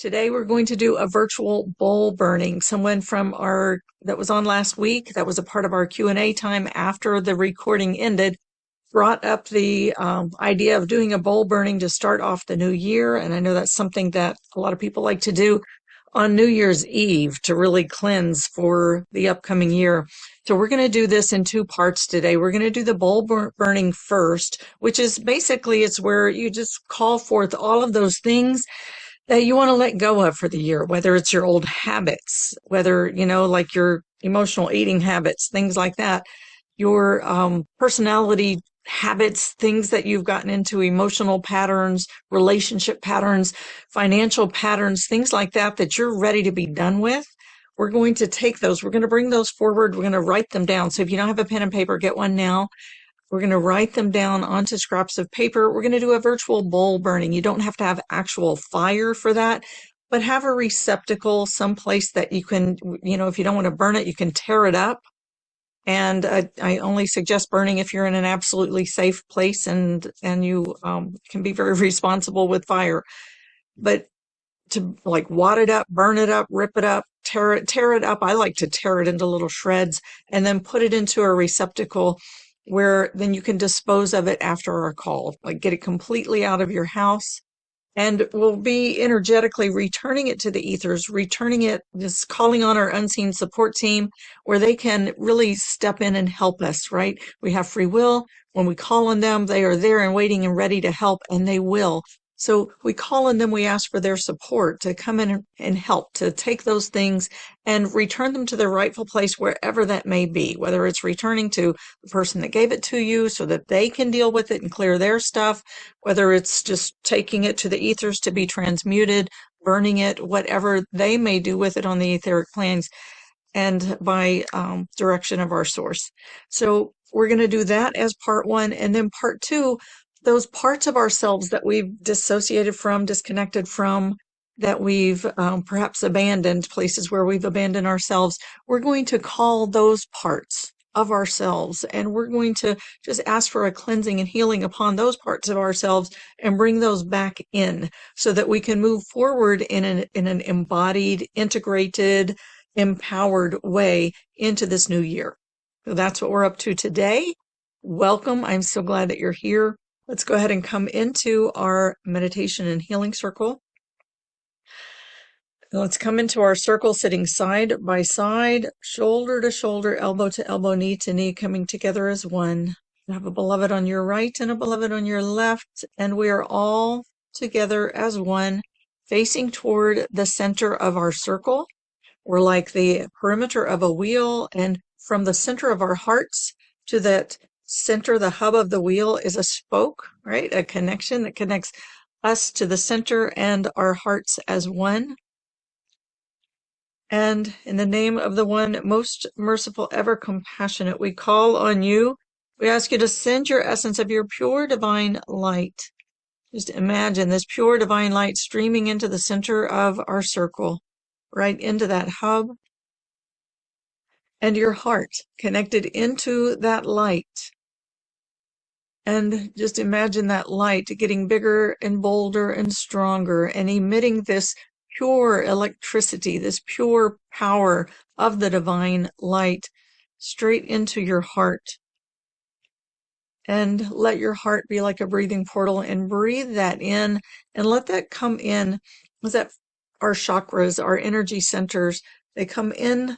Today we're going to do a virtual bowl burning. Someone from that was on last week, that was a part of our Q&A time after the recording ended, brought up the idea of doing a bowl burning to start off the new year. And I know that's something that a lot of people like to do on New Year's Eve to really cleanse for the upcoming year. So we're going to do this in two parts today. We're going to do the bowl burning first, which is basically it's where you just call forth all of those things that you want to let go of for the year, whether it's your old habits, whether, like your emotional eating habits, things like that, your personality habits, things that you've gotten into, emotional patterns, relationship patterns, financial patterns, things like that, that you're ready to be done with. We're going to take those. We're going to bring those forward. We're going to write them down. So if you don't have a pen and paper, get one now. We're going to write them down onto scraps of paper. We're going to do a virtual bowl burning. You don't have to have actual fire for that, but have a receptacle someplace that you can, if you don't want to burn it, you can tear it up. And I only suggest burning if you're in an absolutely safe place and you can be very responsible with fire. But to like wad it up, burn it up, rip it up, tear it up. I like to tear it into little shreds and then put it into a receptacle where then you can dispose of it after our call, like get it completely out of your house. And we'll be energetically returning it to the ethers, returning it, just calling on our unseen support team where they can really step in and help us, right? We have free will. When we call on them, they are there and waiting and ready to help, and they will. So we call on them, we ask for their support to come in and help, to take those things and return them to their rightful place wherever that may be, whether it's returning to the person that gave it to you so that they can deal with it and clear their stuff, whether it's just taking it to the ethers to be transmuted, burning it, whatever they may do with it on the etheric planes and by direction of our source. So we're going to do that as part one. And then part two, those parts of ourselves that we've dissociated from, disconnected from, that we've perhaps abandoned, places where we've abandoned ourselves, we're going to call those parts of ourselves and we're going to just ask for a cleansing and healing upon those parts of ourselves and bring those back in so that we can move forward in an embodied, integrated, empowered way into this new year. So that's what we're up to today. Welcome. I'm so glad that you're here. Let's go ahead and come into our meditation and healing circle. Let's come into our circle sitting side by side, shoulder to shoulder, elbow to elbow, knee to knee, coming together as one. You have a beloved on your right and a beloved on your left, and we are all together as one, facing toward the center of our circle. We're like the perimeter of a wheel, and from the center of our hearts to that center, the hub of the wheel is a spoke, right? A connection that connects us to the center and our hearts as one. And in the name of the one most merciful, ever compassionate, we call on you. We ask you to send your essence of your pure divine light. Just imagine this pure divine light streaming into the center of our circle, right into that hub. And your heart connected into that light. And just imagine that light getting bigger and bolder and stronger and emitting this pure electricity, this pure power of the divine light straight into your heart. And let your heart be like a breathing portal and breathe that in and let that come in. Was that our chakras, our energy centers, they come in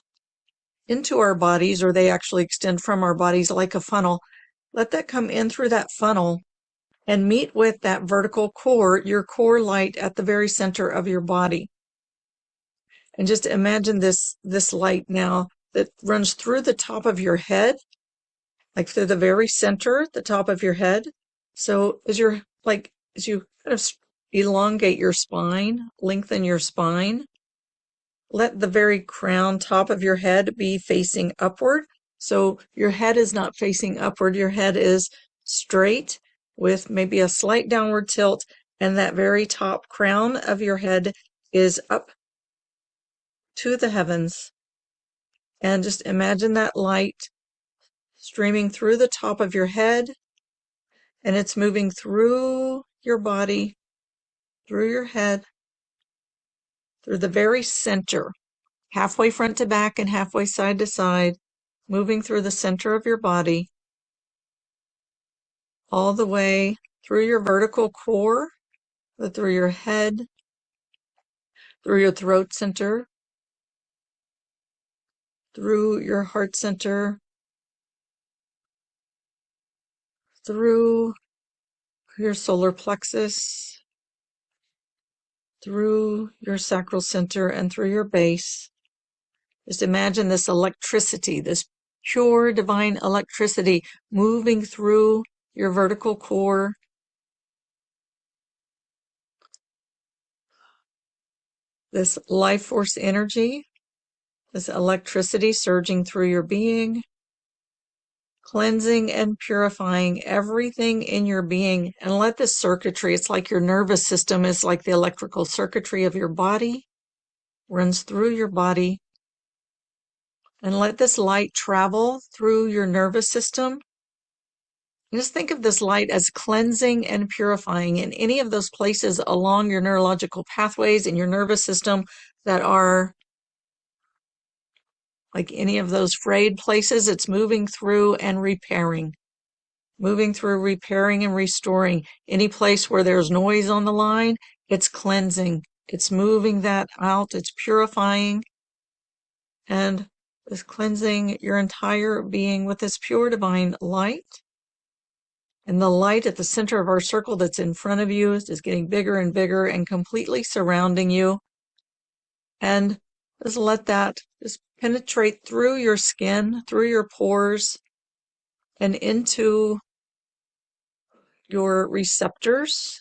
into our bodies, or they actually extend from our bodies like a funnel. Let that come in through that funnel and meet with that vertical core, your core light at the very center of your body. And just imagine this light now that runs through the top of your head, like through the very center, the top of your head. So as you kind of elongate your spine, lengthen your spine, let the very crown, top of your head be facing upward. So your head is not facing upward. Your head is straight with maybe a slight downward tilt, and that very top crown of your head is up to the heavens. And just imagine that light streaming through the top of your head, and it's moving through your body, through your head, through the very center, halfway front to back and halfway side to side, moving through the center of your body, all the way through your vertical core, through your head, through your throat center, through your heart center, through your solar plexus, through your sacral center, and through your base. Just imagine this electricity, this pure divine electricity moving through your vertical core, this life force energy, this electricity surging through your being, cleansing and purifying everything in your being. And let this circuitry, it's like your nervous system is like the electrical circuitry of your body, runs through your body. And let this light travel through your nervous system. And just think of this light as cleansing and purifying in any of those places along your neurological pathways in your nervous system that are like any of those frayed places. It's moving through and repairing. Moving through, repairing, and restoring. Any place where there's noise on the line, it's cleansing. It's moving that out. It's purifying. And it's cleansing your entire being with this pure divine light. And the light at the center of our circle that's in front of you is just getting bigger and bigger and completely surrounding you. And just let that just penetrate through your skin, through your pores, and into your receptors,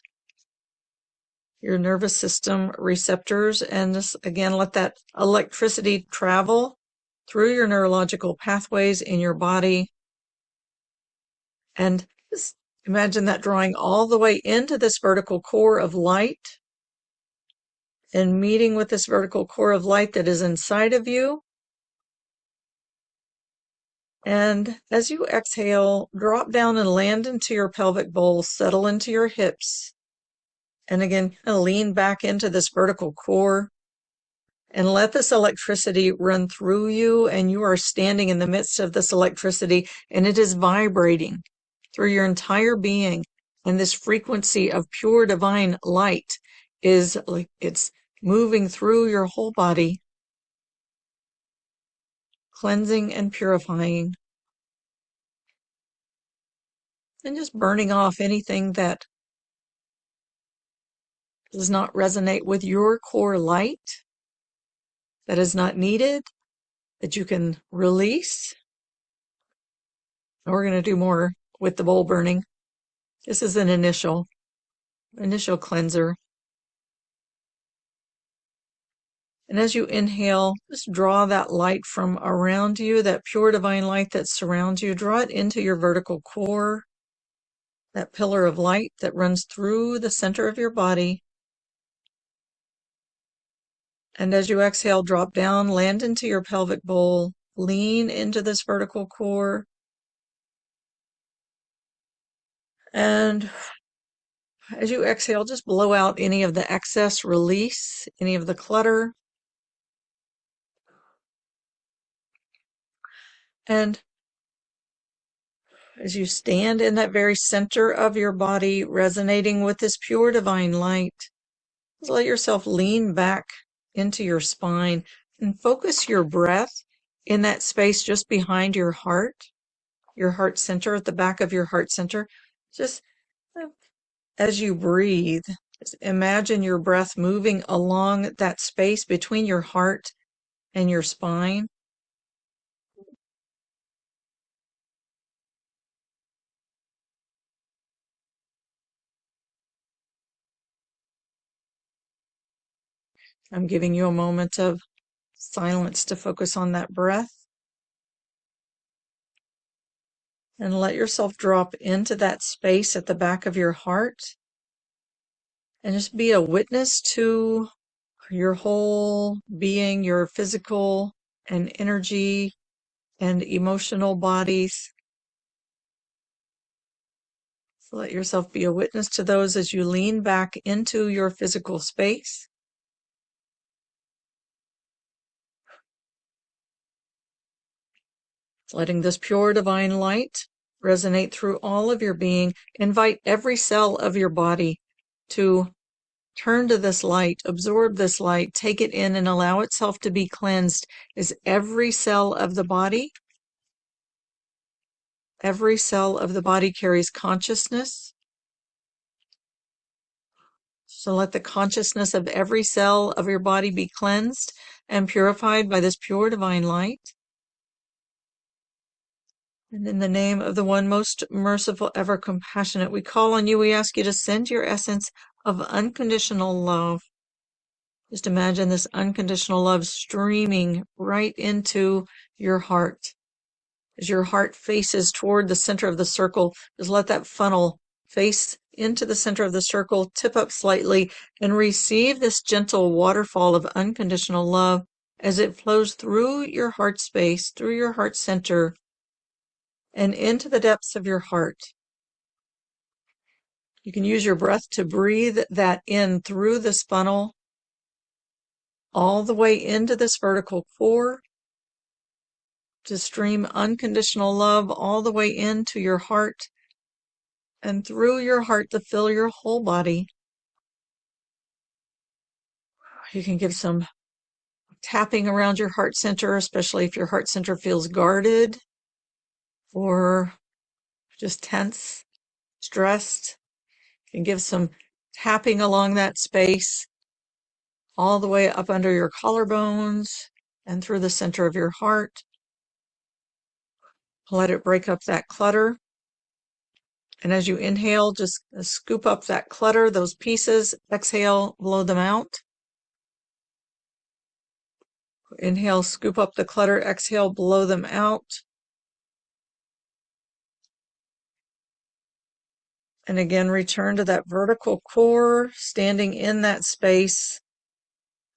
your nervous system receptors. And just again, let that electricity travel through your neurological pathways in your body. And just imagine that drawing all the way into this vertical core of light and meeting with this vertical core of light that is inside of you. And as you exhale, drop down and land into your pelvic bowl, settle into your hips. And again, lean back into this vertical core and let this electricity run through you. And you are standing in the midst of this electricity, and it is vibrating through your entire being. And this frequency of pure divine light is like it's moving through your whole body, cleansing and purifying, and just burning off anything that does not resonate with your core light, that is not needed, that you can release. And we're going to do more with the bowl burning. This is an initial cleanser. And as you inhale, just draw that light from around you, that pure divine light that surrounds you, draw it into your vertical core, that pillar of light that runs through the center of your body. And as you exhale, drop down, land into your pelvic bowl, lean into this vertical core. And as you exhale, just blow out any of the excess, release any of the clutter. And as you stand in that very center of your body, resonating with this pure divine light, just let yourself lean back into your spine and focus your breath in that space just behind your heart center, at the back of your heart center. Just as you breathe, just imagine your breath moving along that space between your heart and your spine. I'm giving you a moment of silence to focus on that breath. And let yourself drop into that space at the back of your heart. And just be a witness to your whole being, your physical and energy and emotional bodies. So let yourself be a witness to those as you lean back into your physical space. letting this pure divine light resonate through all of your being. Invite every cell of your body to turn to this light, absorb this light, take it in and allow itself to be cleansed. Is every cell of the body? Every cell of the body carries consciousness. So let the consciousness of every cell of your body be cleansed and purified by this pure divine light. And in the name of the one most merciful, ever compassionate, we call on you. We ask you to send your essence of unconditional love. Just imagine this unconditional love streaming right into your heart. As your heart faces toward the center of the circle, just let that funnel face into the center of the circle, tip up slightly, and receive this gentle waterfall of unconditional love as it flows through your heart space, through your heart center, and into the depths of your heart. You can use your breath to breathe that in through this funnel, all the way into this vertical core, to stream unconditional love all the way into your heart and through your heart to fill your whole body. You can give some tapping around your heart center, especially if your heart center feels guarded or just tense, stressed. You can give some tapping along that space, all the way up under your collarbones and through the center of your heart. Let it break up that clutter. And as you inhale, just scoop up that clutter, those pieces. Exhale, blow them out. Inhale, scoop up the clutter. Exhale, blow them out. And again, return to that vertical core, standing in that space,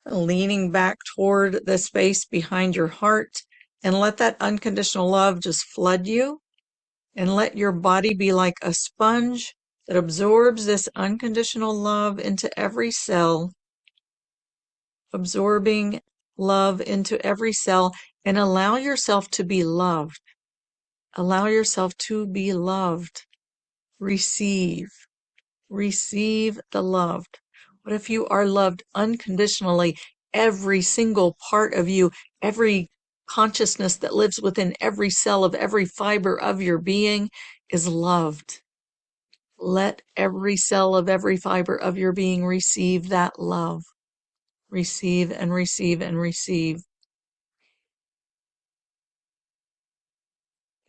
leaning back toward the space behind your heart, and let that unconditional love just flood you, and let your body be like a sponge that absorbs this unconditional love into every cell, absorbing love into every cell, and allow yourself to be loved. Allow yourself to be loved. Receive the loved. What if you are loved unconditionally? Every single part of you, every consciousness that lives within every cell of every fiber of your being is loved. Let every cell of every fiber of your being receive that love. Receive and receive and receive.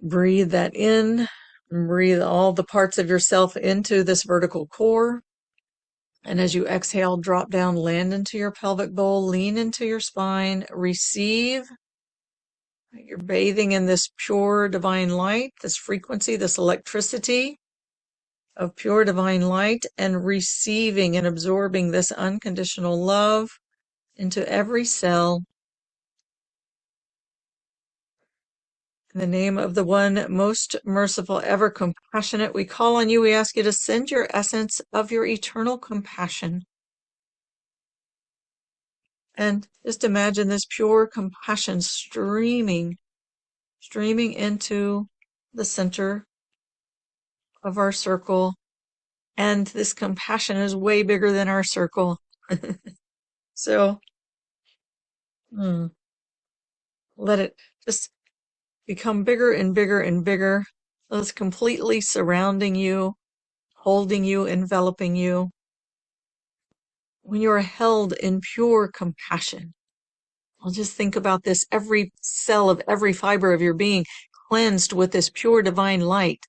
Breathe that in. Breathe all the parts of yourself into this vertical core. And as you exhale, drop down, land into your pelvic bowl, lean into your spine, receive. You're bathing in this pure divine light, this frequency, this electricity of pure divine light, and receiving and absorbing this unconditional love into every cell. In the name of the one most merciful, ever compassionate, we call on you. We ask you to send your essence of your eternal compassion. And just imagine this pure compassion streaming into the center of our circle. And this compassion is way bigger than our circle. So let it just become bigger and bigger and bigger. So it's completely surrounding you, holding you, enveloping you. When you are held in pure compassion, well, just think about this, every cell of every fiber of your being cleansed with this pure divine light,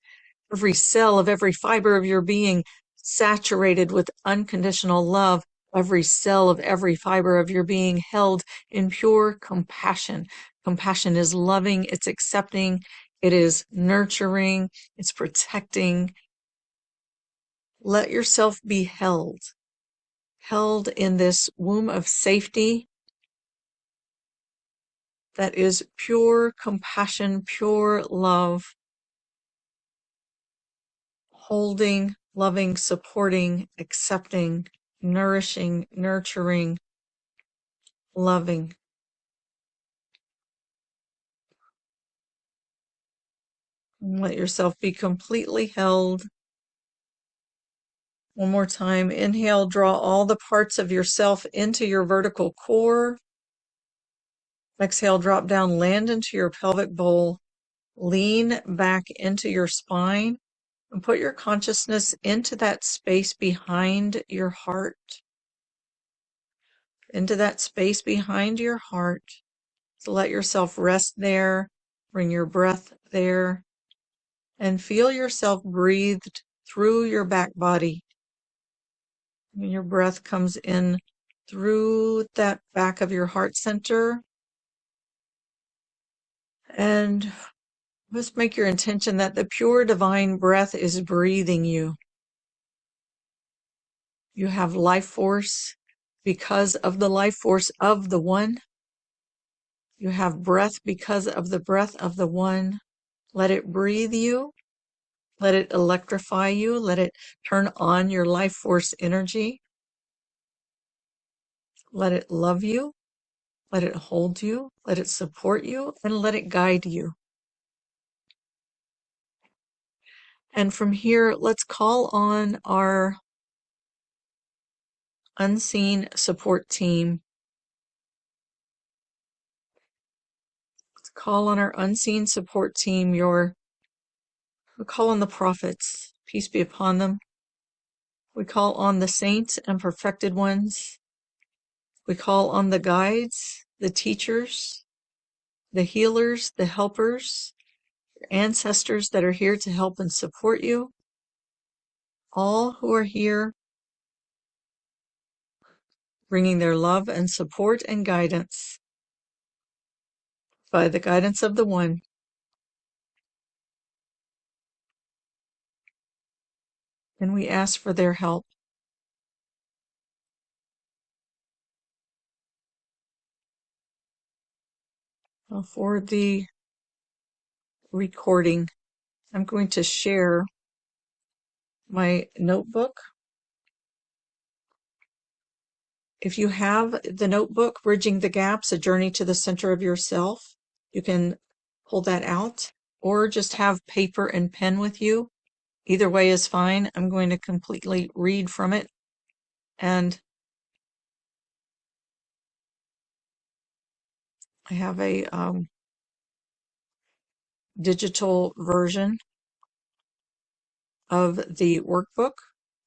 every cell of every fiber of your being saturated with unconditional love, every cell of every fiber of your being held in pure compassion. Compassion is loving, it's accepting, it is nurturing, it's protecting. Let yourself be held in this womb of safety that is pure compassion, pure love, holding, loving, supporting, accepting, nourishing, nurturing, loving. And let yourself be completely held. One more time. Inhale, draw all the parts of yourself into your vertical core. Exhale, drop down, land into your pelvic bowl. Lean back into your spine and put your consciousness into that space behind your heart. Into that space behind your heart. So let yourself rest there. Bring your breath there. And feel yourself breathed through your back body. When your breath comes in through that back of your heart center. And just make your intention that the pure divine breath is breathing you. You have life force because of the life force of the one. You have breath because of the breath of the one. Let it breathe you. Let it electrify you. Let it turn on your life force energy. Let it love you. Let it hold you. Let it support you. And let it guide you. And from here, let's call on our unseen support team. Let's call on our unseen support team. We call on the prophets, peace be upon them. We call on the saints and perfected ones. We call on the guides, the teachers, the healers, the helpers, your ancestors that are here to help and support you. All who are here bringing their love and support and guidance by the guidance of the one. And we ask for their help. For the recording, I'm going to share my notebook. If you have the notebook, Bridging the Gaps, A Journey to the Center of Yourself, you can pull that out or just have paper and pen with you. Either way is fine. I'm going to completely read from it. And I have a digital version of the workbook.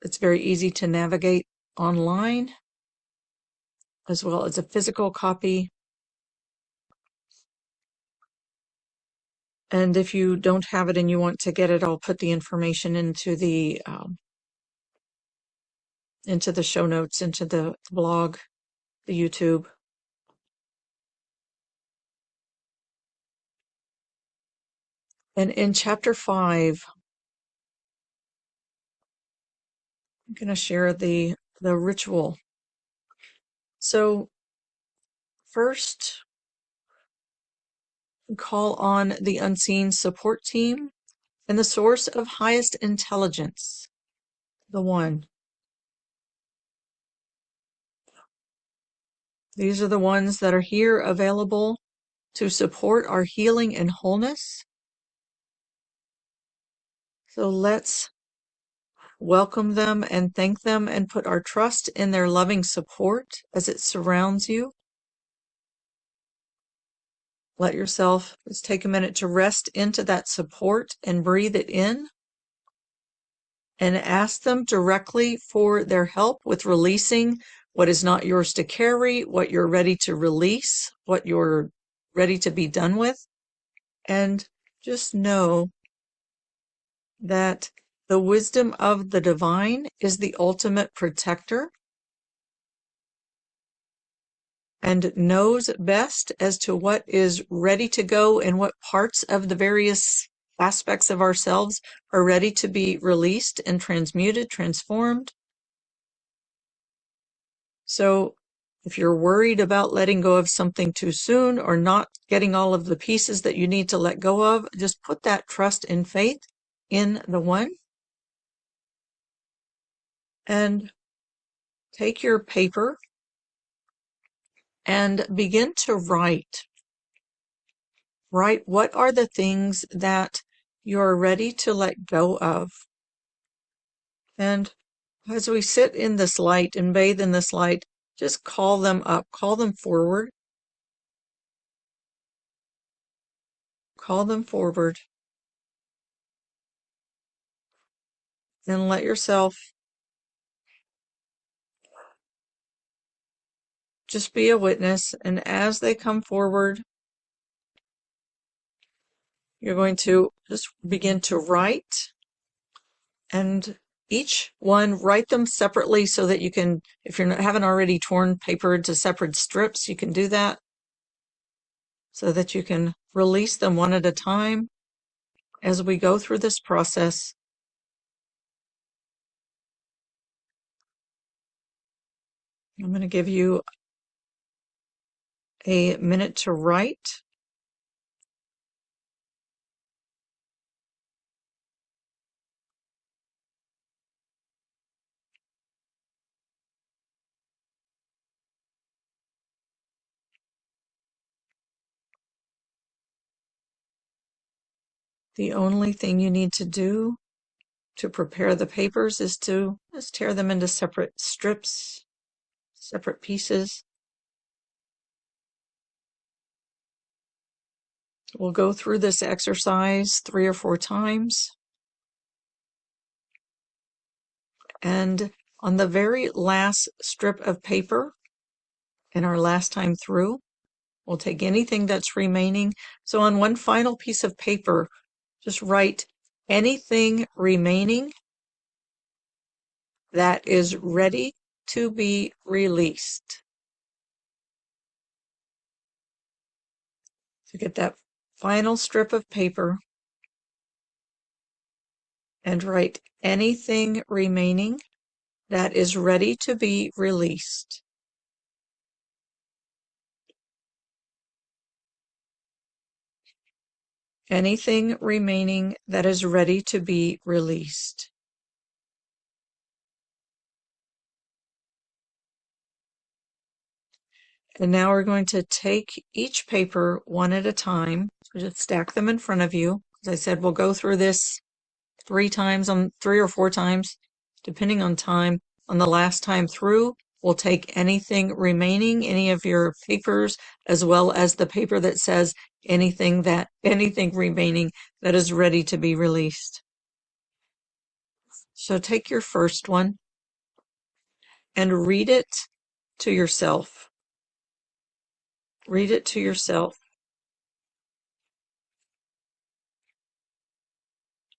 It's very easy to navigate online, as well as a physical copy. And if you don't have it and you want to get it, I'll put the information into the show notes, into the blog, the YouTube. And in chapter 5, I'm going to share the ritual. So first, call on the unseen support team and the source of highest intelligence, the one. These are the ones that are here available to support our healing and wholeness. So let's welcome them and thank them and put our trust in their loving support as it surrounds you. Let yourself just take a minute to rest into that support and breathe it in. And ask them directly for their help with releasing what is not yours to carry, what you're ready to release, what you're ready to be done with. And just know that the wisdom of the divine is the ultimate protector and knows best as to what is ready to go and what parts of the various aspects of ourselves are ready to be released and transmuted, transformed. So if you're worried about letting go of something too soon or not getting all of the pieces that you need to let go of, just put that trust and faith in the one. And take your paper and begin to write. Write what are the things that you are ready to let go of. And as we sit in this light and bathe in this light, just call them up, call them forward. Call them forward. And let yourself just be a witness. And as they come forward, you're going to just begin to write. And each one, write them separately so that you can, if you haven't already torn paper into separate strips, you can do that so that you can release them one at a time as we go through this process. I'm going to give you a minute to write. The only thing you need to do to prepare the papers is to just tear them into separate strips, separate pieces. We'll go through this exercise 3 or 4 times. And on the very last strip of paper, in our last time through, we'll take anything that's remaining. So on one final piece of paper, just write anything remaining that is ready to be released. So get that final strip of paper and write anything remaining that is ready to be released. Anything remaining that is ready to be released. And now we're going to take each paper one at a time. So just stack them in front of you. As I said, we'll go through this 3 or 4 times, depending on time. On the last time through, we'll take anything remaining, any of your papers, as well as the paper that says anything remaining that is ready to be released. So take your first one and read it to yourself. Read it to yourself.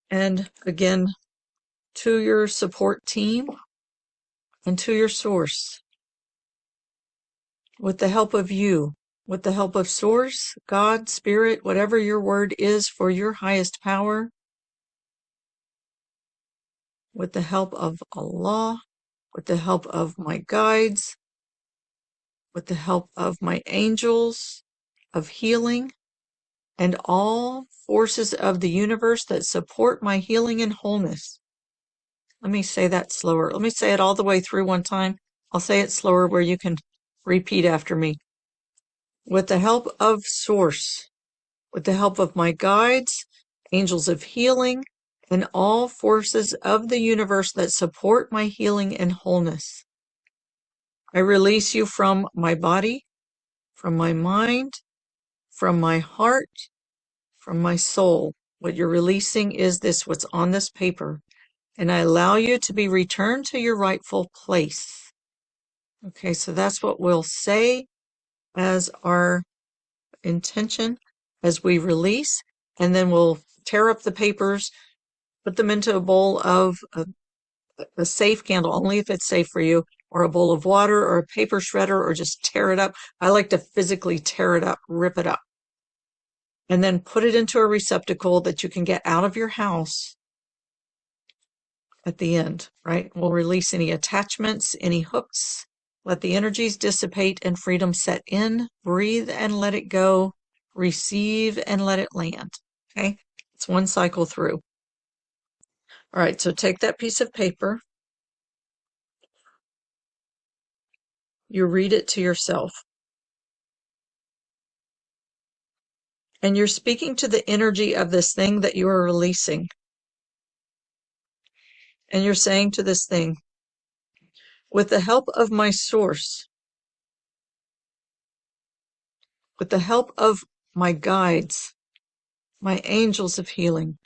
And again, to your support team and to your source. With the help of you, with the help of source, God, spirit, whatever your word is for your highest power, with the help of Allah, with the help of my guides, with the help of my angels of healing, and all forces of the universe that support my healing and wholeness. Let me say that slower. Let me say it all the way through one time. I'll say it slower where you can repeat after me. With the help of Source, with the help of my guides, angels of healing, and all forces of the universe that support my healing and wholeness, I release you from my body, from my mind, from my heart, from my soul. What you're releasing is this, what's on this paper, and I allow you to be returned to your rightful place. Okay, so that's what we'll say as our intention as we release, and then we'll tear up the papers, put them into a bowl of a safe candle, only if it's safe for you, or a bowl of water or a paper shredder, or just tear it up. I like to physically tear it up, rip it up, and then put it into a receptacle that you can get out of your house at the end, right? We'll release any attachments, any hooks, let the energies dissipate and freedom set in, breathe and let it go, receive and let it land. Okay, it's one cycle through. All right, so take that piece of paper, you read it to yourself, And you're speaking to the energy of this thing that you are releasing. And you're saying to this thing, with the help of my source, with the help of my guides, my angels of healing,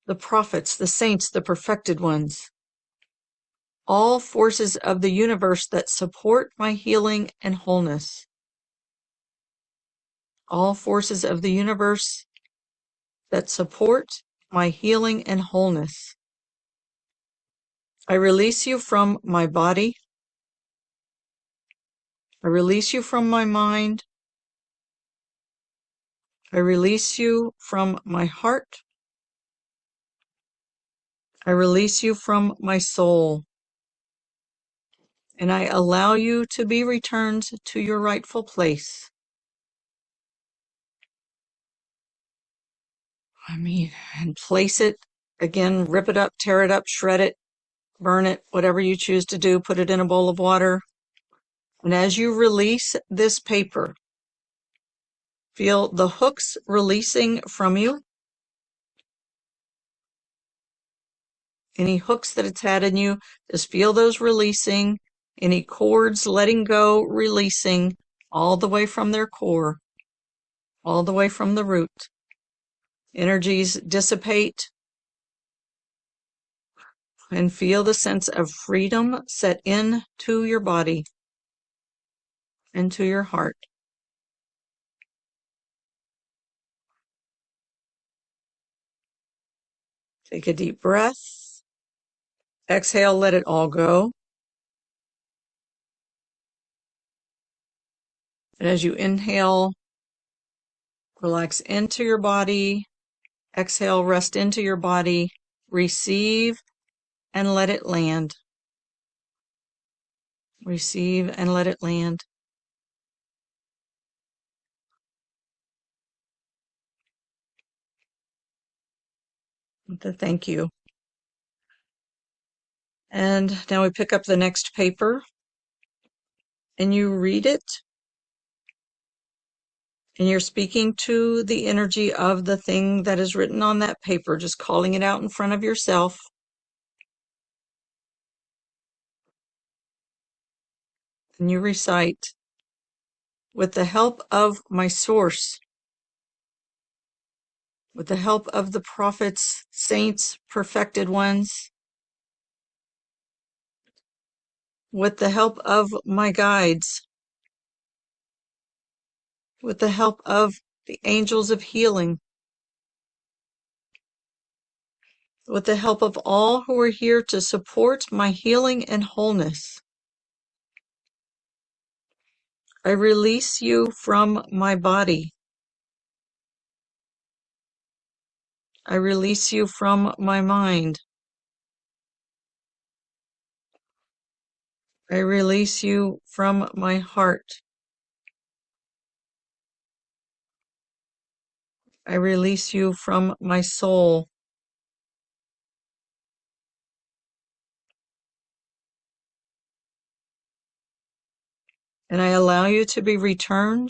the prophets, the saints, the perfected ones, all forces of the universe that support my healing and wholeness, all forces of the universe that support my healing and wholeness. I release you from my body. I release you from my mind. I release you from my heart. I release you from my soul. And I allow you to be returned to your rightful place. And place it again, rip it up, tear it up, shred it, burn it, whatever you choose to do, put it in a bowl of water. And as you release this paper, feel the hooks releasing from you. Any hooks that it's had in you, just feel those releasing. Any cords letting go, releasing all the way from their core, all the way from the root. Energies dissipate. And feel the sense of freedom set into your body and to your heart. Take a deep breath. Exhale, let it all go. And as you inhale, relax into your body. Exhale, rest into your body. Receive and let it land. Receive and let it land. Thank you. And now we pick up the next paper and you read it. And you're speaking to the energy of the thing that is written on that paper, just calling it out in front of yourself. And you recite, with the help of my source, with the help of the prophets, saints, perfected ones, with the help of my guides, with the help of the angels of healing, with the help of all who are here to support my healing and wholeness, I release you from my body. I release you from my mind. I release you from my heart. I release you from my soul. And I allow you to be returned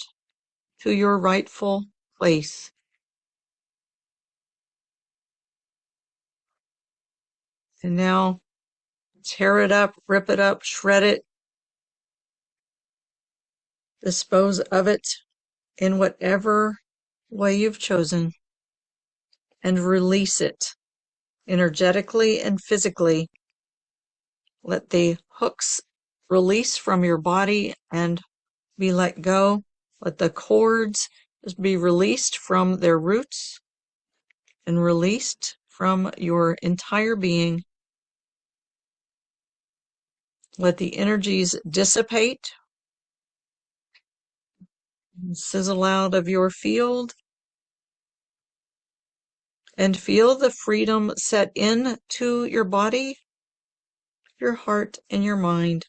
to your rightful place. And now tear it up, rip it up, shred it, dispose of it in whatever way you've chosen, and release it energetically and physically. Let the hooks release from your body and be let go. Let the cords just be released from their roots and released from your entire being. Let the energies dissipate, sizzle out of your field, and feel the freedom set into your body, your heart, and your mind.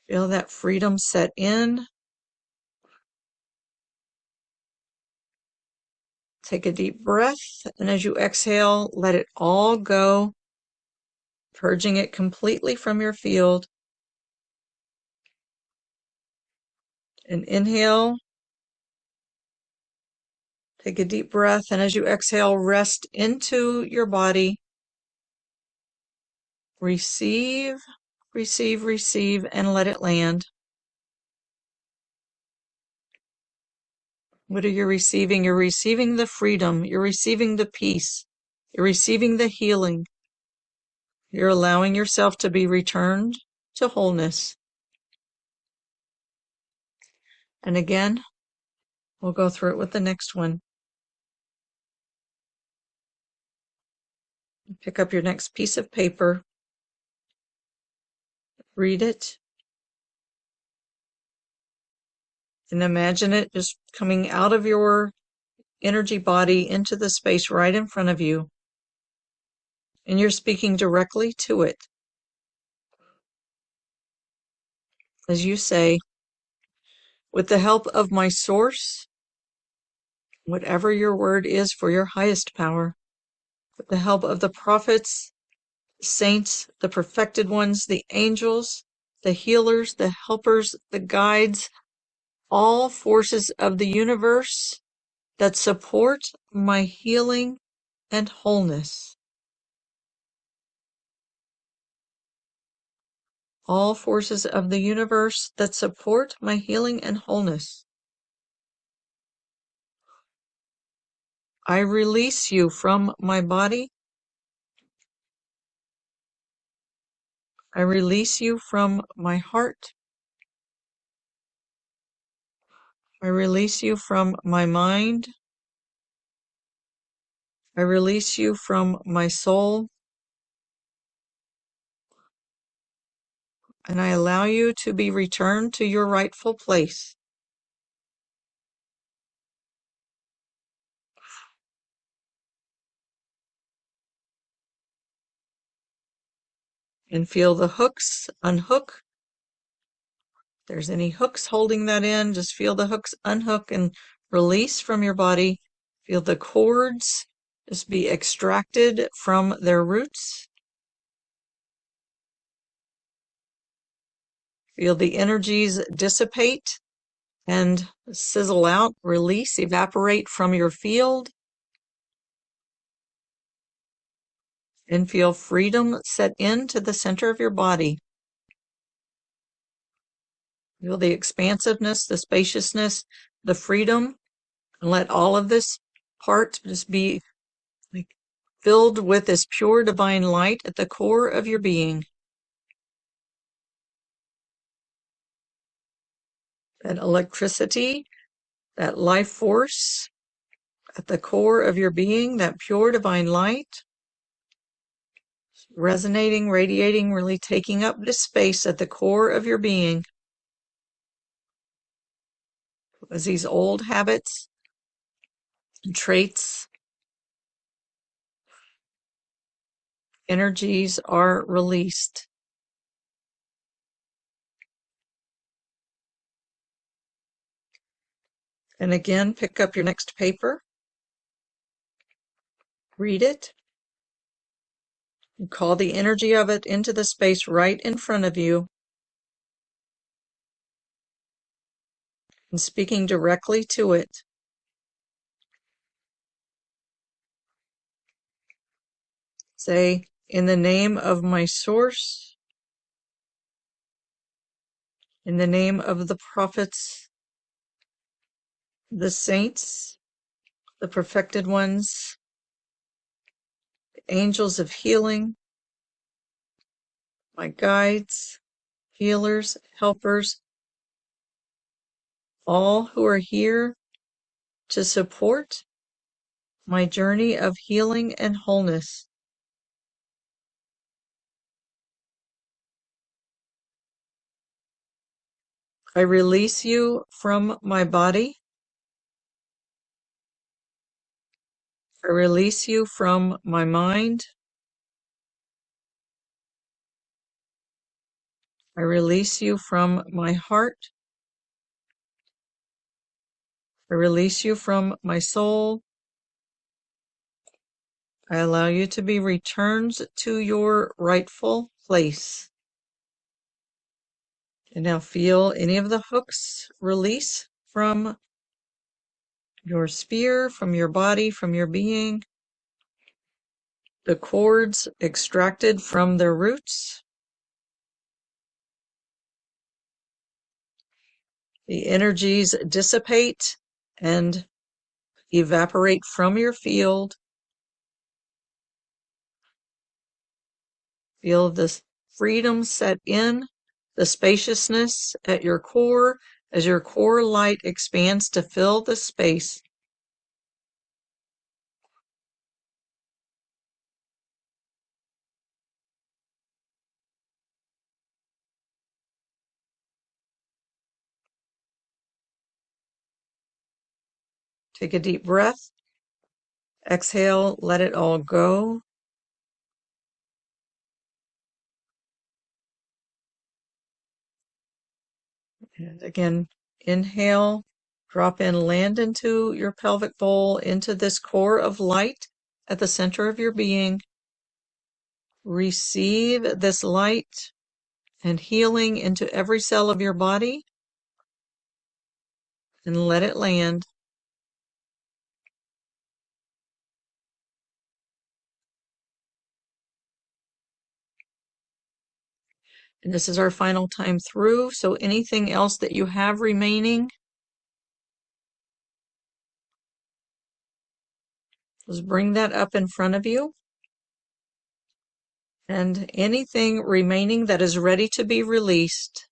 Feel that freedom set in. Take a deep breath, and as you exhale, let it all go, purging it completely from your field. And inhale. Take a deep breath, and as you exhale, rest into your body. Receive, receive, receive, and let it land. What are you receiving? You're receiving the freedom. You're receiving the peace. You're receiving the healing. You're allowing yourself to be returned to wholeness. And again, we'll go through it with the next one. Pick up your next piece of paper. Read it. And imagine it just coming out of your energy body into the space right in front of you. And you're speaking directly to it. As you say, with the help of my source, whatever your word is for your highest power, with the help of the prophets, saints, the perfected ones, the angels, the healers, the helpers, the guides, all forces of the universe that support my healing and wholeness. All forces of the universe that support my healing and wholeness. I release you from my body. I release you from my heart. I release you from my mind. I release you from my soul. And I allow you to be returned to your rightful place. And feel the hooks unhook. If there's any hooks holding that in, just feel the hooks unhook and release from your body. Feel the cords just be extracted from their roots. Feel the energies dissipate and sizzle out, release, evaporate from your field. And feel freedom set into the center of your body. Feel the expansiveness, the spaciousness, the freedom, and let all of this part just be like filled with this pure divine light at the core of your being. That electricity, that life force at the core of your being, that pure divine light, resonating, radiating, really taking up this space at the core of your being. As these old habits and traits, energies are released. And again, pick up your next paper, read it, and call the energy of it into the space right in front of you, and speaking directly to it. Say, in the name of my source, in the name of the prophets, the saints, the perfected ones, the angels of healing, my guides, healers, helpers, all who are here to support my journey of healing and wholeness. I release you from my body. I release you from my mind. I release you from my heart. I release you from my soul. I allow you to be returned to your rightful place. And now feel any of the hooks release from your sphere, from your body, from your being. The cords extracted from their roots. The energies dissipate and evaporate from your field. Feel this freedom set in, the spaciousness at your core as your core light expands to fill the space. Take a deep breath. Exhale, let it all go. And again, inhale, drop in, land into your pelvic bowl, into this core of light at the center of your being. Receive this light and healing into every cell of your body and let it land. And this is our final time through, so anything else that you have remaining, just bring that up in front of you. And anything remaining that is ready to be released,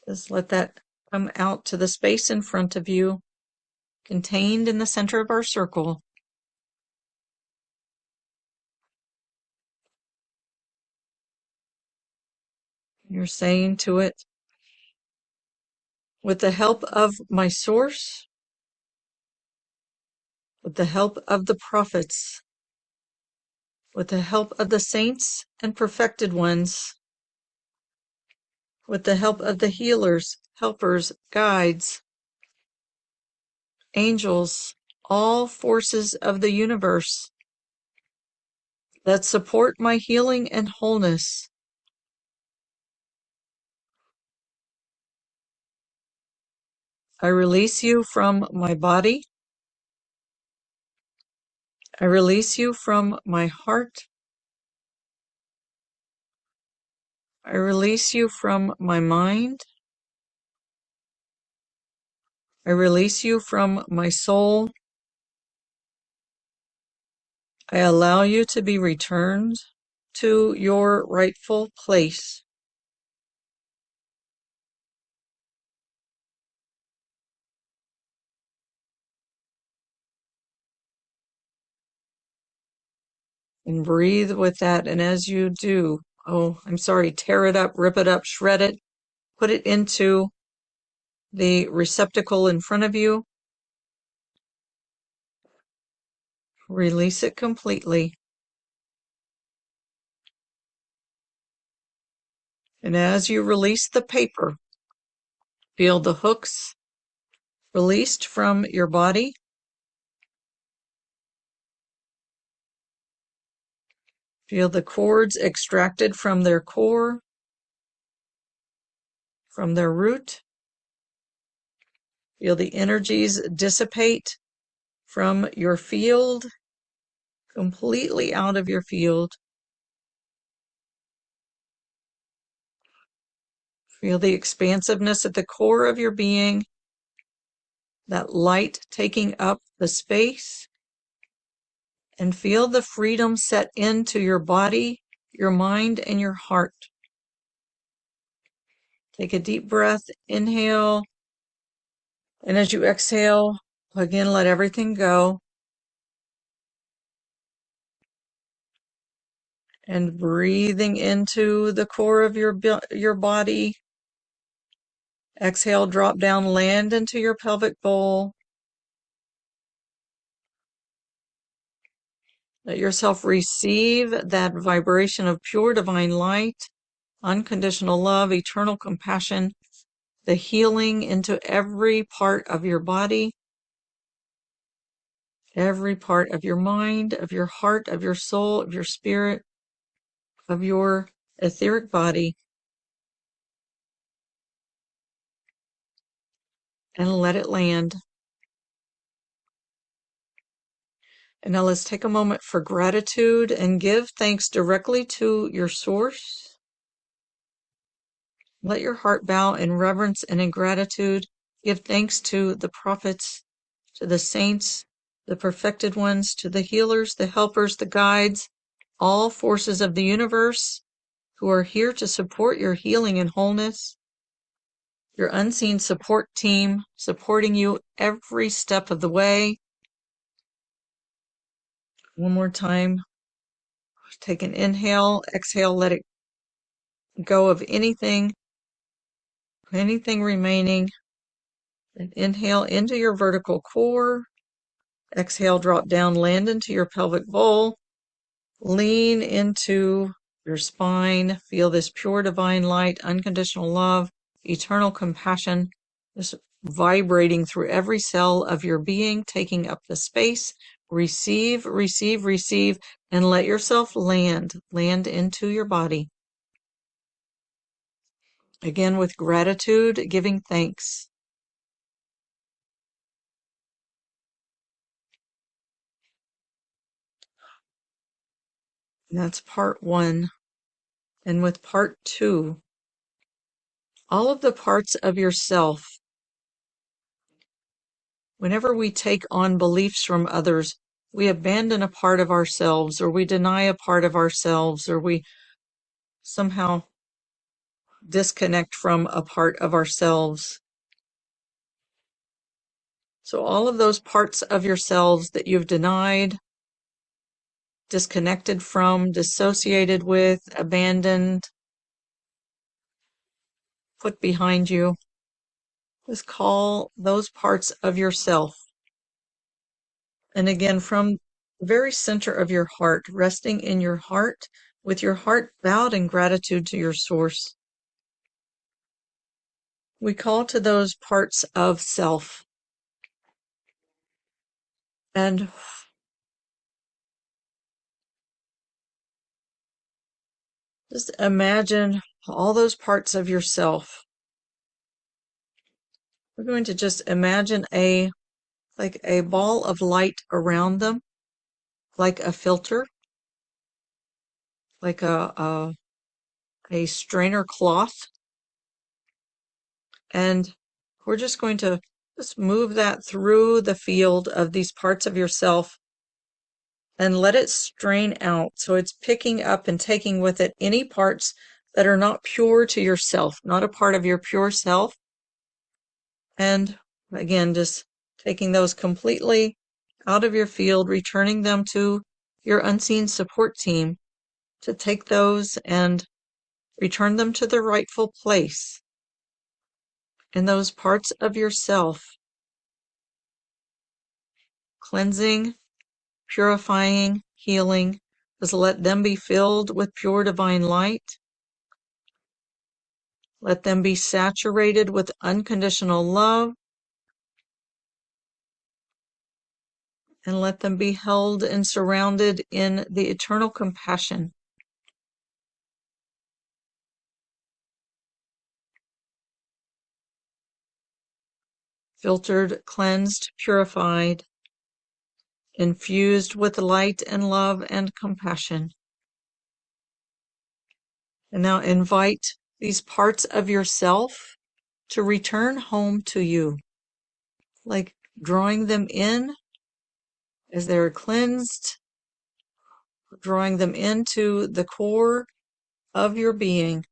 just let that come out to the space in front of you, contained in the center of our circle. You're saying to it, with the help of my source, with the help of the prophets, with the help of the saints and perfected ones, with the help of the healers, helpers, guides, angels, all forces of the universe that support my healing and wholeness, I release you from my body. I release you from my heart. I release you from my mind. I release you from my soul. I allow you to be returned to your rightful place. And breathe with that. And as you do, tear it up, rip it up, shred it, put it into the receptacle in front of you. Release it completely. And as you release the paper, feel the hooks released from your body. Feel the cords extracted from their core, from their root. Feel the energies dissipate from your field, completely out of your field. Feel the expansiveness at the core of your being, that light taking up the space, and feel the freedom set into your body, your mind, and your heart. Take a deep breath, inhale, and as you exhale, again, let everything go. And breathing into the core of your body. Exhale, drop down, land into your pelvic bowl. Let yourself receive that vibration of pure divine light, unconditional love, eternal compassion, the healing into every part of your body, every part of your mind, of your heart, of your soul, of your spirit, of your etheric body. and let it land. And now let's take a moment for gratitude and give thanks directly to your source. Let your heart bow in reverence and in gratitude. Give thanks to the prophets, to the saints, the perfected ones, to the healers, the helpers, the guides, all forces of the universe who are here to support your healing and wholeness. Your unseen support team supporting you every step of the way. One more time. Take an inhale, exhale, let it go of anything remaining. And inhale into your vertical core. Exhale, drop down, land into your pelvic bowl. Lean into your spine. Feel this pure divine light, unconditional love, eternal compassion, just vibrating through every cell of your being, taking up the space. Receive, receive, receive, and let yourself land into your body. Again, with gratitude, giving thanks. And that's part one. And with part two, all of the parts of yourself, whenever we take on beliefs from others, we abandon a part of ourselves, or we deny a part of ourselves, or we somehow disconnect from a part of ourselves. So all of those parts of yourselves that you've denied, disconnected from, dissociated with, abandoned, put behind you, just call those parts of yourself. And again, from the very center of your heart, resting in your heart, with your heart bowed in gratitude to your source, we call to those parts of self. And just imagine all those parts of yourself. We're going to just imagine like a ball of light around them, like a filter, like a strainer cloth. And we're just going to just move that through the field of these parts of yourself and let it strain out. So it's picking up and taking with it any parts that are not pure to yourself, not a part of your pure self. And again, just taking those completely out of your field, returning them to your unseen support team to take those and return them to their rightful place in those parts of yourself, cleansing, purifying, healing. Just let them be filled with pure divine light. Let them be saturated with unconditional love. And let them be held and surrounded in the eternal compassion. Filtered, cleansed, purified, infused with light and love and compassion. And now invite these parts of yourself to return home to you, like drawing them in as they're cleansed, drawing them into the core of your being.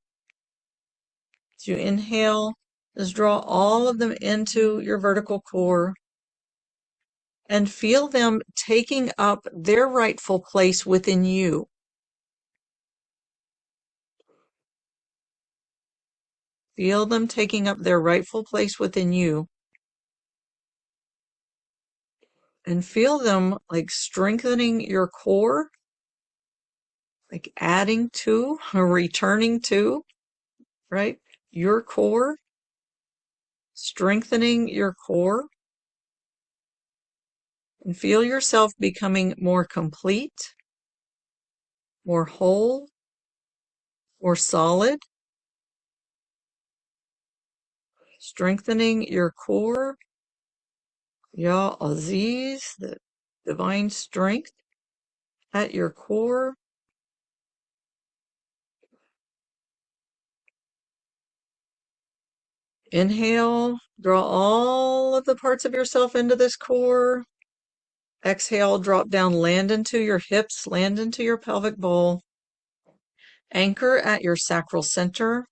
As you inhale, just draw all of them into your vertical core and feel them taking up their rightful place within you. Feel them taking up their rightful place within you. And feel them like strengthening your core, like adding to or returning to, right? Your core, strengthening your core. And feel yourself becoming more complete, more whole, more solid. strengthening your core. Ya Aziz, the divine strength at your core. Inhale, draw all of the parts of yourself into this core. Exhale, drop down, land into your hips, land into your pelvic bowl. Anchor at your sacral center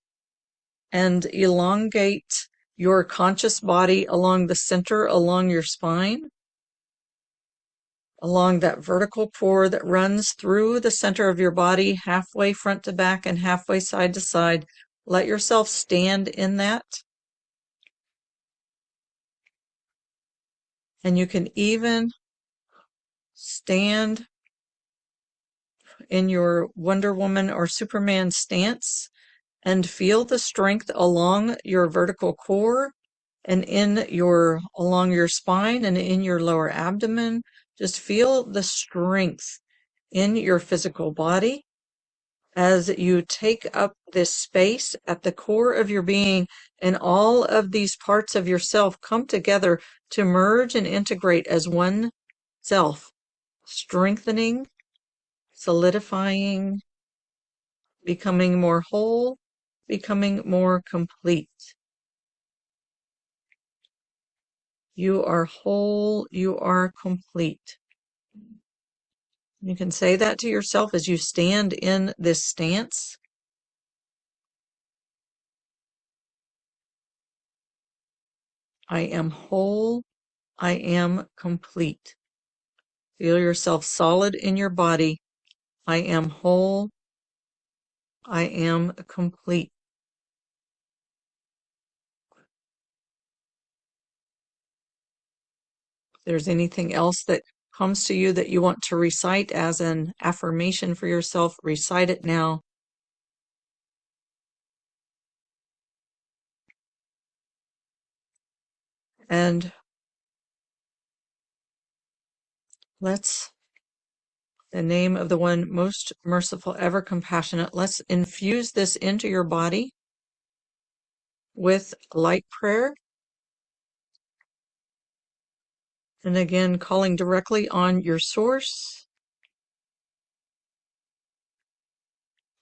and elongate your conscious body along the center, along your spine, along that vertical core that runs through the center of your body, halfway front to back and halfway side to side. Let yourself stand in that. And you can even stand in your Wonder Woman or Superman stance and feel the strength along your vertical core and along your spine and in your lower abdomen. Just feel the strength in your physical body as you take up this space at the core of your being, and all of these parts of yourself come together to merge and integrate as one self, strengthening, solidifying, becoming more whole, becoming more complete. You are whole, you are complete. You can say that to yourself as you stand in this stance. I am whole, I am complete. Feel yourself solid in your body. I am whole, I am complete. If there's anything else that comes to you that you want to recite as an affirmation for yourself, recite it now. And let's, in the name of the one most merciful, ever compassionate, let's infuse this into your body with light prayer. And again, calling directly on your source.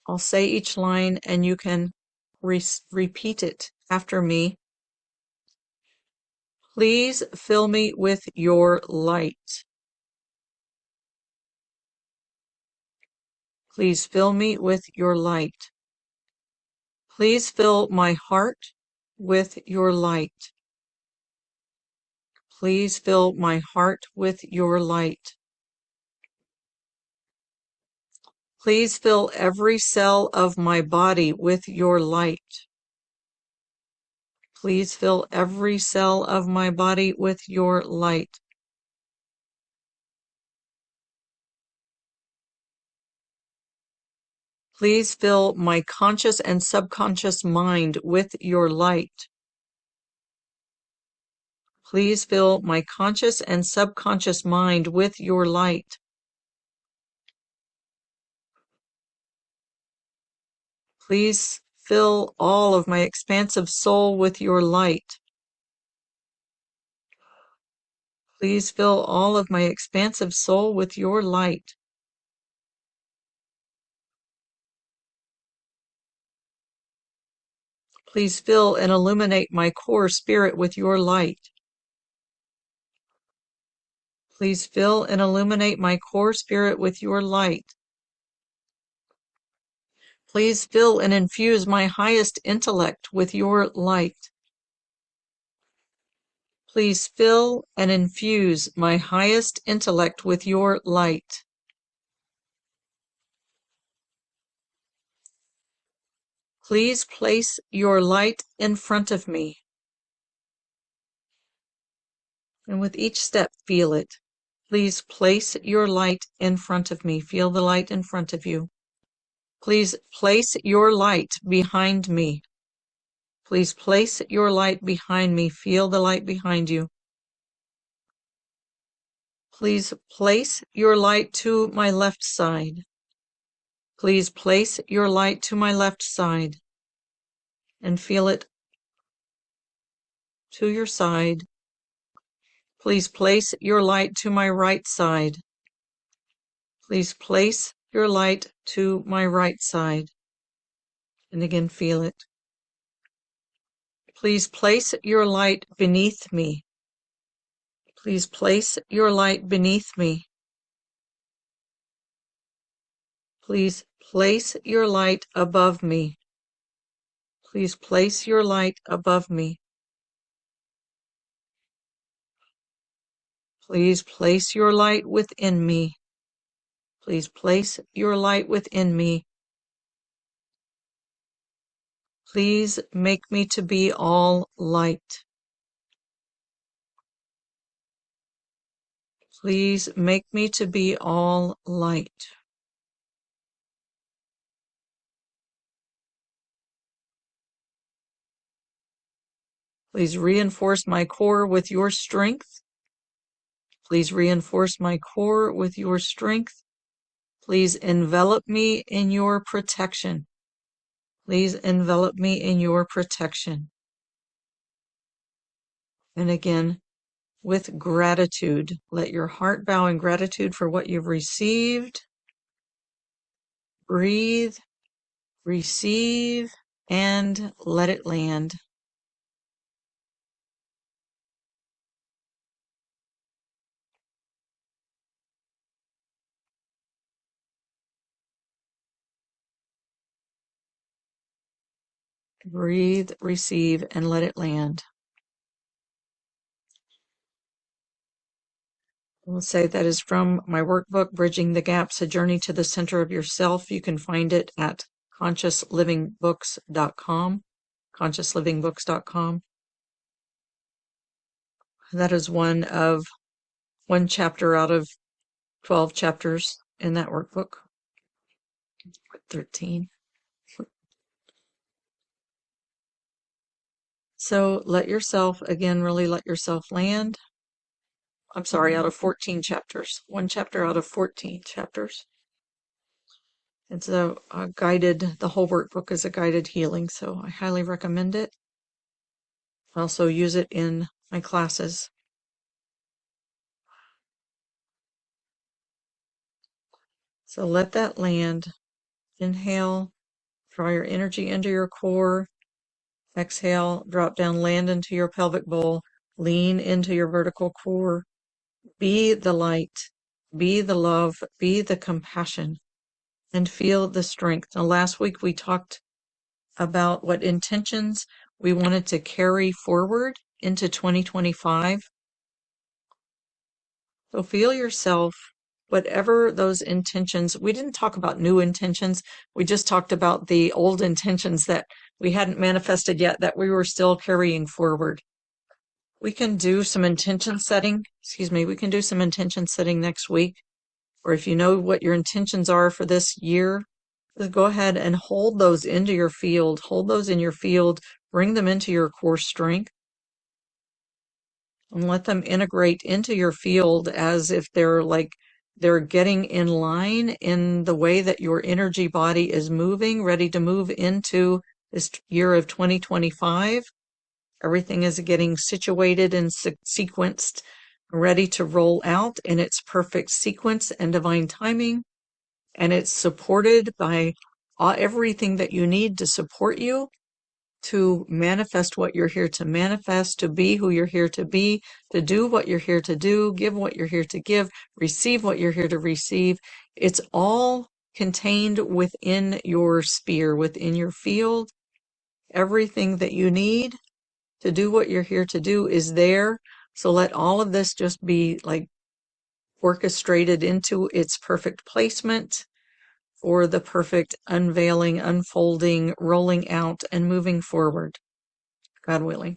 I'll say each line and you can repeat it after me. Please fill me with your light. Please fill me with your light. Please fill my heart with your light. Please fill my heart with your light. Please fill every cell of my body with your light. Please fill every cell of my body with your light. Please fill my conscious and subconscious mind with your light. Please fill my conscious and subconscious mind with your light. Please fill all of my expansive soul with your light. Please fill all of my expansive soul with your light. Please fill and illuminate my core spirit with your light. Please fill and illuminate my core spirit with your light. Please fill and infuse my highest intellect with your light. Please fill and infuse my highest intellect with your light. Please place your light in front of me. And with each step, feel it. Please place your light in front of me. Feel the light in front of you. Please place your light behind me. Please place your light behind me. Feel the light behind you. Please place your light to my left side. Please place your light to my left side and feel it to your side. Please place your light to my right side. Please place your light to my right side. And again, feel it. Please place your light beneath me. Please place your light beneath me. Please place your light above me. Please place your light above me. Please place your light within me. Please place your light within me. Please make me to be all light. Please make me to be all light. Please reinforce my core with your strength. Please reinforce my core with your strength. Please envelop me in your protection. Please envelop me in your protection. And again, with gratitude, let your heart bow in gratitude for what you've received. Breathe, receive, and let it land. Breathe, receive, and let it land. We'll say that is from my workbook, Bridging the Gaps, A Journey to the Center of Yourself. You can find it at consciousliving.books.com. consciousliving.books.com. That is one chapter out of 12 chapters in that workbook. 13. So let yourself, again, really let yourself land. I'm sorry, out of 14 chapters. One chapter out of 14 chapters. It's a guided, the whole workbook is a guided healing, so I highly recommend it. I also use it in my classes. So let that land. Inhale, draw your energy into your core. Exhale, drop down, land into your pelvic bowl. Lean into your vertical core. Be the light, be the love, be the compassion, and feel the strength. Now, last week we talked about what intentions we wanted to carry forward into 2025. So feel yourself, whatever those intentions, we didn't talk about new intentions. We just talked about the old intentions that we hadn't manifested yet that we were still carrying forward. We can do some intention setting. We can do some intention setting next week. Or if you know what your intentions are for this year, just go ahead and hold those into your field. Hold those in your field. Bring them into your core strength. And let them integrate into your field as if they're getting in line in the way that your energy body is moving, ready to move into this year of 2025. Everything is getting situated and sequenced, ready to roll out in its perfect sequence and divine timing. And it's supported by everything that you need to support you to manifest what you're here to manifest, to be who you're here to be, to do what you're here to do, give what you're here to give, receive what you're here to receive. It's all contained within your sphere, within your field. Everything that you need to do what you're here to do is there. So let all of this just be like orchestrated into its perfect placement for the perfect unveiling, unfolding, rolling out, and moving forward, God willing.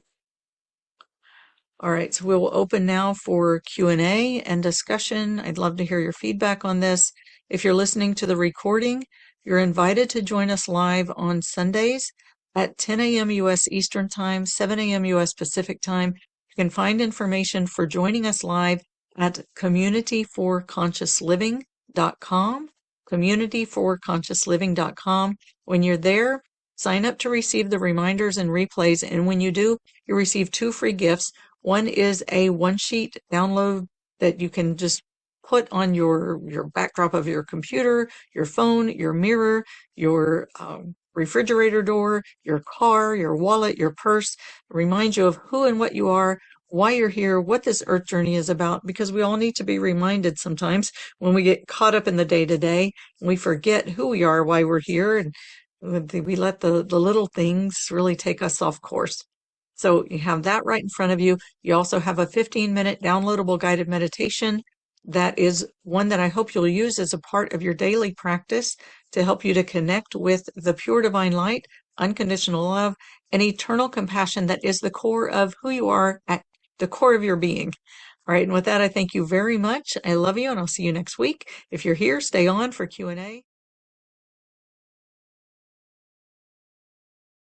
All right, so we will open now for Q&A and discussion. I'd love to hear your feedback on this. If you're listening to the recording, you're invited to join us live on Sundays at 10 a.m. U.S. Eastern Time, 7 a.m. U.S. Pacific Time. You can find information for joining us live at communityforconsciousliving.com, communityforconsciousliving.com. When you're there, Sign up to receive the reminders and replays, and when you do, you receive 2 free gifts. One is a one-sheet download that you can just put on your backdrop of your computer, your phone, your mirror, your refrigerator door, your car, your wallet, your purse. It reminds you of who and what you are, why you're here, what this earth journey is about, because we all need to be reminded sometimes when we get caught up in the day-to-day and we forget who we are, why we're here, and we let the little things really take us off course. So you have that right in front of you. You also have a 15-minute downloadable guided meditation. That is one that I hope you'll use as a part of your daily practice to help you to connect with the pure divine light, unconditional love, and eternal compassion that is the core of who you are at the core of your being. All right, and with that, I thank you very much. I love you, and I'll see you next week. If you're here, stay on for Q&A.